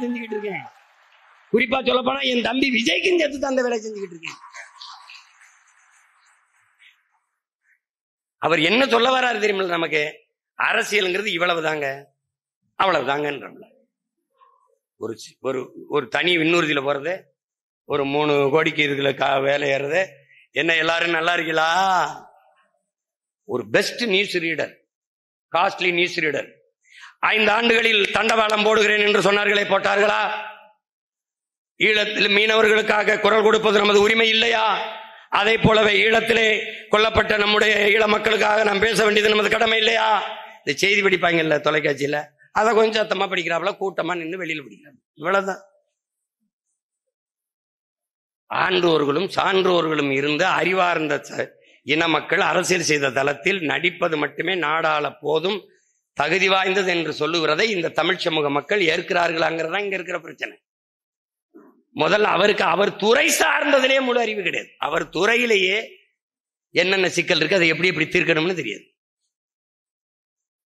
செஞ்சுக்கிட்டு இருக்கேன். குறிப்பா சொல்ல போனா என் தம்பி விஜய்க்கும் சேர்த்து அந்த வேலை செஞ்சுக்கிட்டு இருக்கேன். அவர் என்ன சொல்ல வராரு தெரியுமில்ல, நமக்கு அரசியல்ங்கிறது இவ்வளவுதாங்க அவ்வளவுதாங்கன்றோம்ல. ஒரு தனி விண்ணூர்தியில போறது, ஒரு 3 கோடிக்கு இதுல வேலை ஏறது, என்ன எல்லாரும் நல்லா இருக்கீங்களா? ஒரு best news reader, costly news reader. 5 ஆண்டுகளில் தண்டவாளம் போடுகிறேன் என்று சொன்னார்களே, போட்டார்களா? ஈழத்தில் மீனவர்களுக்காக குரல் கொடுப்பது நமது உரிமை இல்லையா? அதே போலவே ஈழத்திலே கொல்லப்பட்ட நம்முடைய ஈழ மக்களுக்காக நாம் பேச வேண்டியது நமது கடமை இல்லையா? இந்த செய்தி படிப்பாங்கல்ல தொலைக்காட்சியில, அதை கொஞ்சம் சத்தமா படிக்கிறாப்புல, கூட்டமா நின்று வெளியில படிக்கிறாங்க. இவ்வளவுதான். ஆன்றோர்களும் சான்றோர்களும் இருந்த அறிவார்ந்த இன மக்கள் அரசியல் செய்த தளத்தில் நடிப்பது மட்டுமே நாடாள போதும், தகுதி வாய்ந்தது என்று சொல்லுகிறதை இந்த தமிழ் சமூக மக்கள் ஏற்கிறார்களாங்கிறதா இங்க இருக்கிற பிரச்சனை. முதல்ல அவர் துறை சார்ந்ததிலேயே முழு அறிவு கிடையாது. அவர் துறையிலேயே என்னென்ன சிக்கல் இருக்கு, அதை எப்படி எப்படி தீர்க்கணும்னு தெரியாது.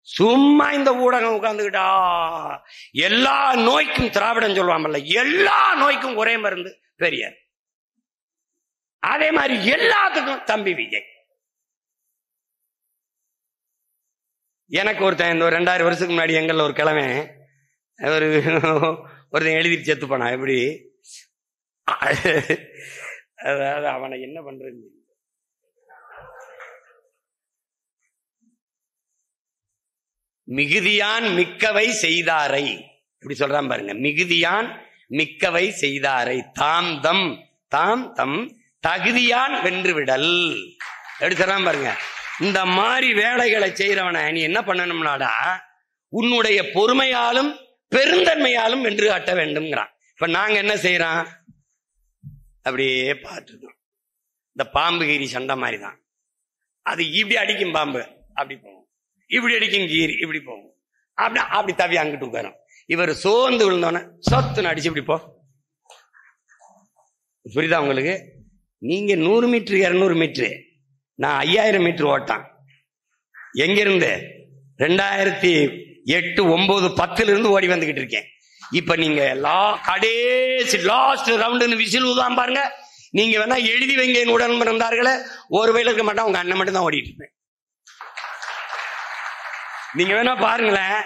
சும்மா இந்த ஊடகம் உட்கார்ந்துக்கிட்டா எல்லா நோய்க்கும் திராவிடம் சொல்லுவாங்கல்ல, எல்லா நோய்க்கும் ஒரே மருந்து பெரியார். அதே மாதிரி எல்லாத்துக்கும் தம்பி விஜய். எனக்கு ஒருத்தன் இந்த 2000 வருஷத்துக்கு முன்னாடி எங்கள்ல ஒரு கிழமை ஒருத்தன் எழுதி செத்து போனான். எப்படி? அதாவது அவனை என்ன பண்றது, மிகுதியான் மிக்கவை செய்தாரை, இப்படி சொல்றான் பாருங்க. மிகுதியான் மிக்கவை செய்தாரை தாம் தம் தகுதியான் வென்றுவிடல், எப்படி சொல்றான் பாருங்க. இந்த மாதிரி வேலைகளை செய்யறவனை நீ என்ன பண்ணணும்னாடா, உன்னுடைய பொறுமையாலும் பெருந்தன்மையாலும் வென்று காட்ட வேண்டும்ங்கிறான். இப்ப நாங்க என்ன செய்யறோம், அப்படியே பார்த்துட்டோம். இந்த பாம்பு கீரி சண்டை மாதிரி தான். அது இப்படி அடிக்கும் பாம்பு, அப்படி போகும். இப்படி அடிக்கும் கீரி, இப்படி போகும். அப்படி தவி அங்கிட்டு உட்காரும். இவர் சோர்ந்து விழுந்தோன்னே சொத்துன்னு அடிச்சு இப்படி போ. புரியுதா உங்களுக்கு? நீங்க 100 மீட்டர் 200 மீட்டரு, நான் 5000 மீட்டர் ஓட்டான். எங்கிருந்து? 2008, 9, 10 இருந்து ஓடி வந்துகிட்டு இருக்கேன். இப்ப நீங்க கடைசி லாஸ்ட் ரவுண்டுன்னு விசில் ஊதான் பாருங்க. நீங்க வேணா எழுதி வைங்க, உடன் பிறந்தார்களே, ஒருவேளை இருக்க மாட்டா, உங்க அண்ணன் மட்டும் தான் ஓடிட்டு இருப்பேன். நீங்க வேணா பாருங்களேன்.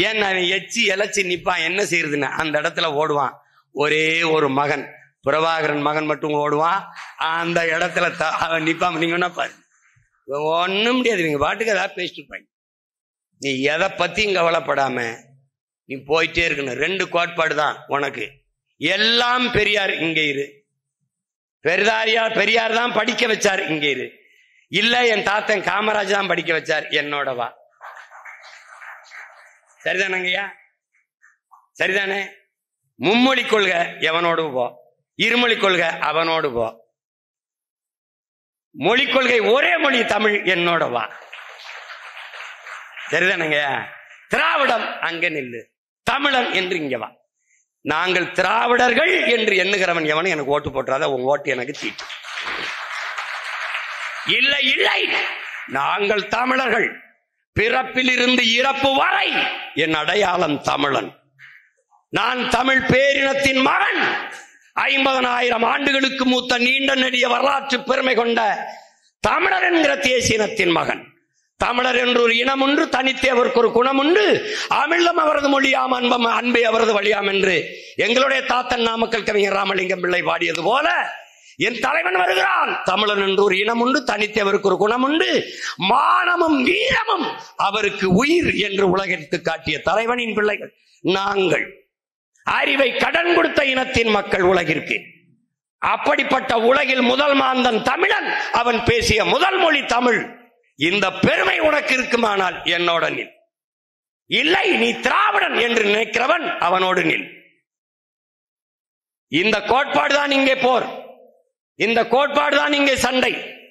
ஏன் எச்சி இலைச்சி நிப்பான், என்ன செய்யறதுன்னு அந்த இடத்துல ஓடுவான். ஒரே ஒரு மகன், பிரபாகரன் மகன் மட்டும் ஓடுவான். அந்த இடத்துல அவன் நிப்பான். நீங்க வேணா பாருங்க, ஒண்ணும் முடியாது. நீங்க பாட்டுக்கு ஏதாவது பேசிட்டு இருப்பாங்க. நீ எதை பத்தியும் கவலைப்படாம நீ போயிட்டே இருக்கணும். 2 கோட்பாடு தான் உனக்கு. எல்லாம் பெரியார், இங்க இரு. பெரியார் தான் படிக்க வச்சார், இங்க இரு. இல்ல என் தாத்தன் காமராஜ் தான் படிக்க வச்சார், என்னோட வா. சரிதானங்கய்யா? சரிதானே? மும்மொழி கொள்கை எவனோடு போ, இருமொழி கொள்கை அவனோடு போ. மொழி கொள்கை ஒரே மொழி தமிழ், என்னோட வா. சரிதானங்கய்யா? திராவிடம் அங்க நில்லு, தமிழன் என்று இங்க வா. நாங்கள் திராவிடர்கள் என்று எண்ணுகிறவன் எவனும் எனக்கு ஓட்டு போட்டுறாத, உன் ஓட்டு எனக்கு தீட்டு. இல்லை இல்லை, நாங்கள் தமிழர்கள், பிறப்பில் இருந்து இறப்பு வரை என் அடையாளம் தமிழன். நான் தமிழ் பேரினத்தின் மகன். 50,000 ஆண்டுகளுக்கு மூத்த நீண்ட நெடிய வரலாற்று பெருமை கொண்ட தமிழர் என்கிற தேசியனத்தின் மகன். தமிழர் என்று ஒரு இனம் உண்டு, தனித்தே அவருக்கு ஒரு குணம் உண்டு. அமிழ்தம் அவரது மொழியாம், அன்பம் அன்பே அவரது வழியாம் என்று எங்களுடைய தாத்தன் நாமக்கல் கவிஞர் ராமலிங்கம் பிள்ளை பாடியது போல, என் தலைவன் வருகிறான். தமிழன் என்று ஒரு இனம் உண்டு, தனித்தே அவருக்கு ஒரு குணம் உண்டு, மானமும் வீரமும் அவருக்கு உயிர் என்று உலகிற்கு காட்டிய தலைவனின் பிள்ளைகள் நாங்கள். அறிவை கடன் கொடுத்த இனத்தின் மக்கள் உலகிற்கு. அப்படிப்பட்ட உலகில் முதல் மாந்தன் தமிழன். அவன் பேசிய முதல் மொழி தமிழ். இந்த பெருமை உனக்கு இருக்குமானால் என்னோட நில். இல்லை, நீ திராவிடன் என்று நினைக்கிறவன் அவனோடு நில். இந்த கோட்பாடுதான் இங்கே போர், இந்த கோட்பாடுதான் இங்கே சண்டை.